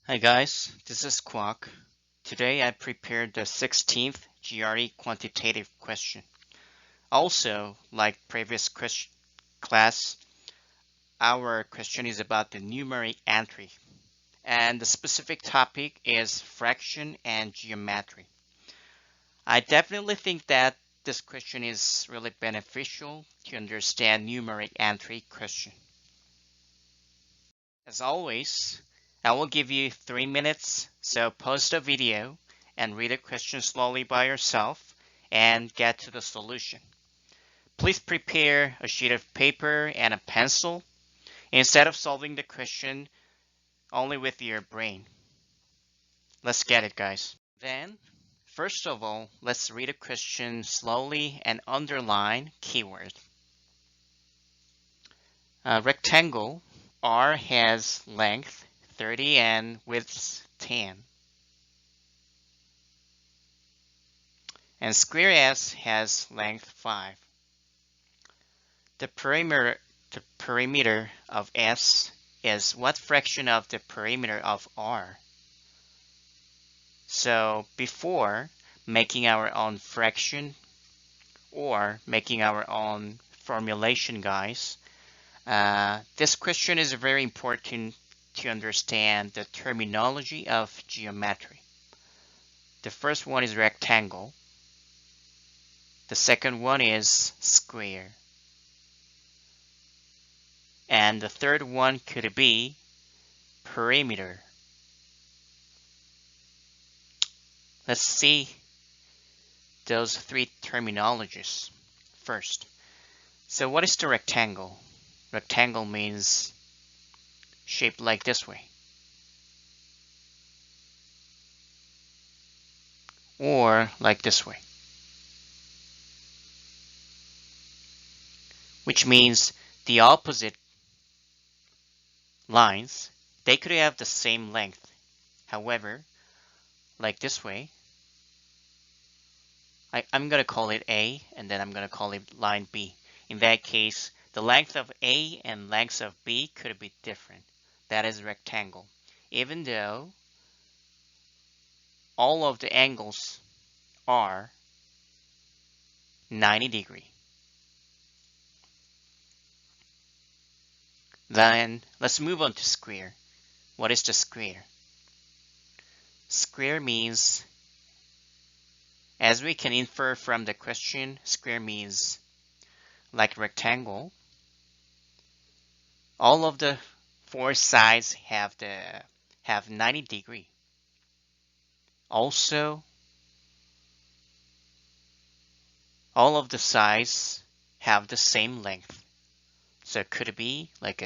Hi guys, this is Quack. Today I prepared the 16th GRE Quantitative question. Also, like previous class, our question is about the numeric entry, and the specific topic is fraction and geometry. I definitely think that this question is really beneficial to understand numeric entry question. As always, I will give you 3 minutes, so pause the video and read the question slowly by yourself and get to the solution. Please prepare a sheet of paper and a pencil instead of solving the question only with your brain. Let's get it, guys. Then, first of all, let's read the question slowly and underline keyword. A rectangle R has length 30 and width 10. And square S has length 5. The perimeter of S is what fraction of the perimeter of R? So before making our own fraction or making our own formulation, guys, this question is very important to understand the terminology of geometry. The first one is rectangle. The second one is square. And the third one could be perimeter. Let's see those three terminologies first. So what is the rectangle? Rectangle means shaped like this way. Or like this way. Which means the opposite lines, they could have the same length. However, like this way, I'm going to call it A, and then I'm going to call it line B. In that case, the length of A and length of B could be different. That is rectangle. Even though all of the angles are 90 degree. Then let's move on to square. What is the square? Square means, as we can infer from the question, square means like rectangle. All of the four sides have 90 degree. Also, all of the sides have the same length. So could it be like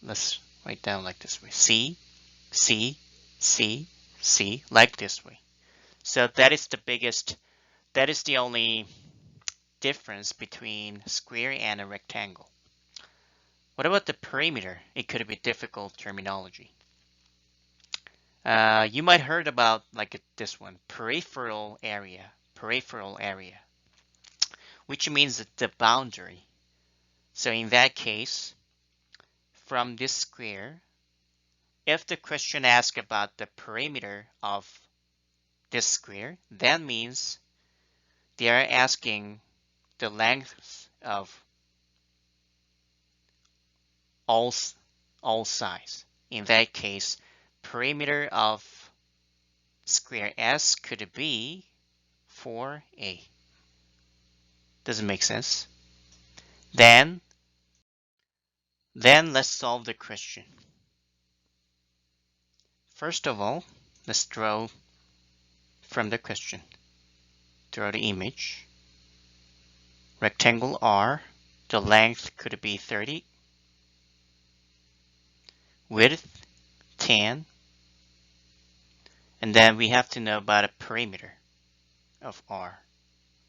let's write down like this way. C, C, C, C, like this way. So that is the only difference between square and a rectangle. What about the perimeter? It could be difficult terminology. You might heard about like this one, peripheral area, which means the boundary. So in that case, from this square, if the question asks about the perimeter of this square, that means they are asking the length of all sides. In that case, perimeter of square S could be 4A. Does it make sense? Then let's solve the question. First of all, let's draw from the question. Draw the image. Rectangle R, the length could be 30, width 10, and then we have to know about a perimeter of R.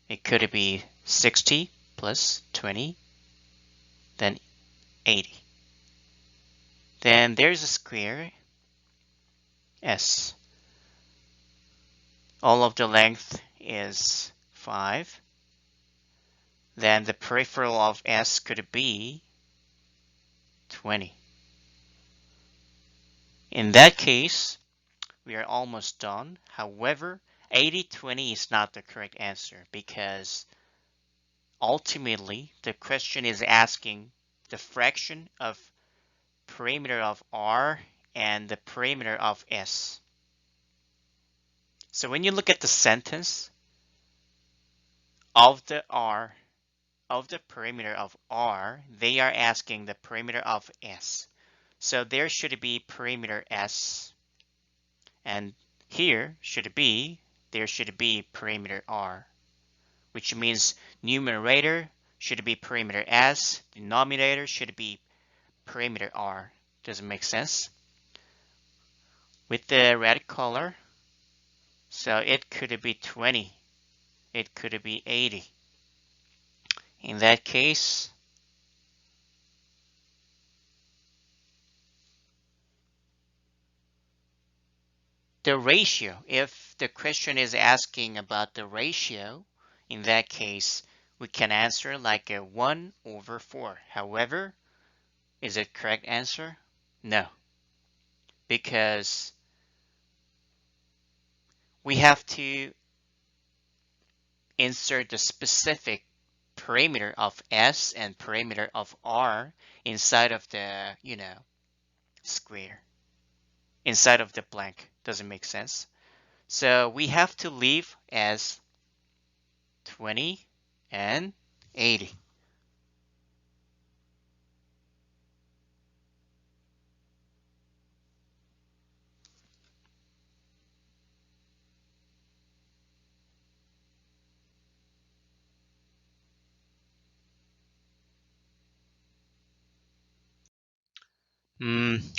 It could be 60 plus 20, then 80. Then there's a square S. All of the length is 5. Then the peripheral of S could be 20. In that case, we are almost done. However, 80-20 is not the correct answer because ultimately the question is asking the fraction of perimeter of R and the perimeter of S. So when you look at the sentence of the perimeter of R, they are asking the perimeter of S. So there should be perimeter S, and here there should be perimeter R, which means numerator should be perimeter S, denominator should be perimeter R. Does it make sense? With the red color, so it could be 20, it could be 80. In that case, the ratio, if the question is asking about the ratio, in that case, we can answer like a 1/4. However, is it correct answer? No, because we have to insert the specific perimeter of S and perimeter of R inside of the, square, inside of the blank. Doesn't make sense. So we have to leave as 20 and 80.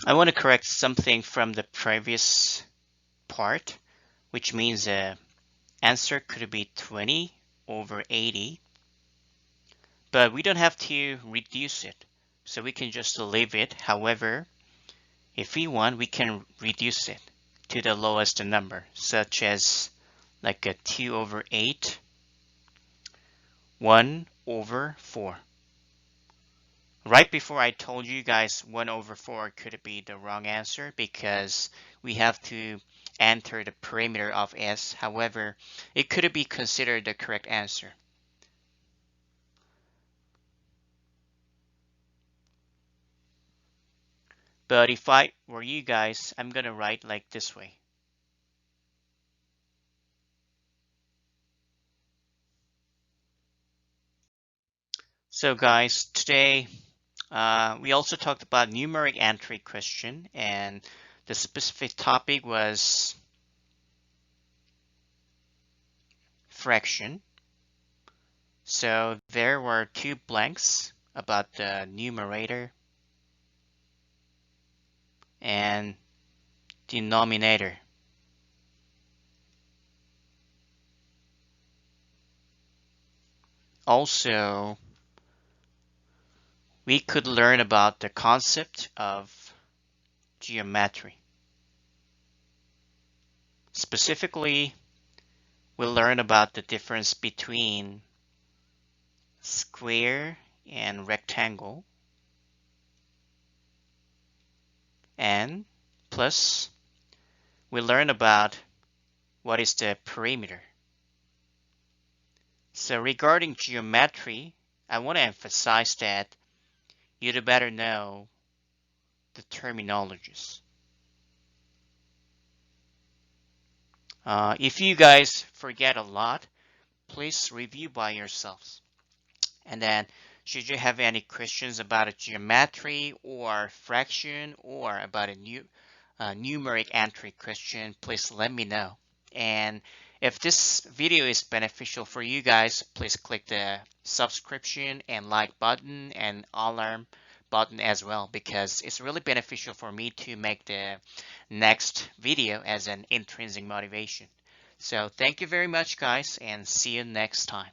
I want to correct something from the previous part, which means the answer could be 20/80, but we don't have to reduce it. So we can just leave it. However, if we want, we can reduce it to the lowest number, such as like a 2/8, 1/4. Right before I told you guys 1/4 could be the wrong answer because we have to enter the perimeter of S. However, it could be considered the correct answer. But if I were you guys, I'm gonna write like this way. So guys, today we also talked about numeric entry question, and the specific topic was fraction. So there were 2 blanks about the numerator and denominator. Also, we could learn about the concept of geometry. Specifically, we'll learn about the difference between square and rectangle, and plus we learn about what is the perimeter. So regarding geometry, I want to emphasize that you'd better know the terminologies. If you guys forget a lot, please review by yourselves. And then, should you have any questions about a geometry or fraction or about a numeric entry question, please let me know. And if this video is beneficial for you guys, please click the subscription and like button and alarm button as well, because it's really beneficial for me to make the next video as an intrinsic motivation. So thank you very much, guys, and see you next time.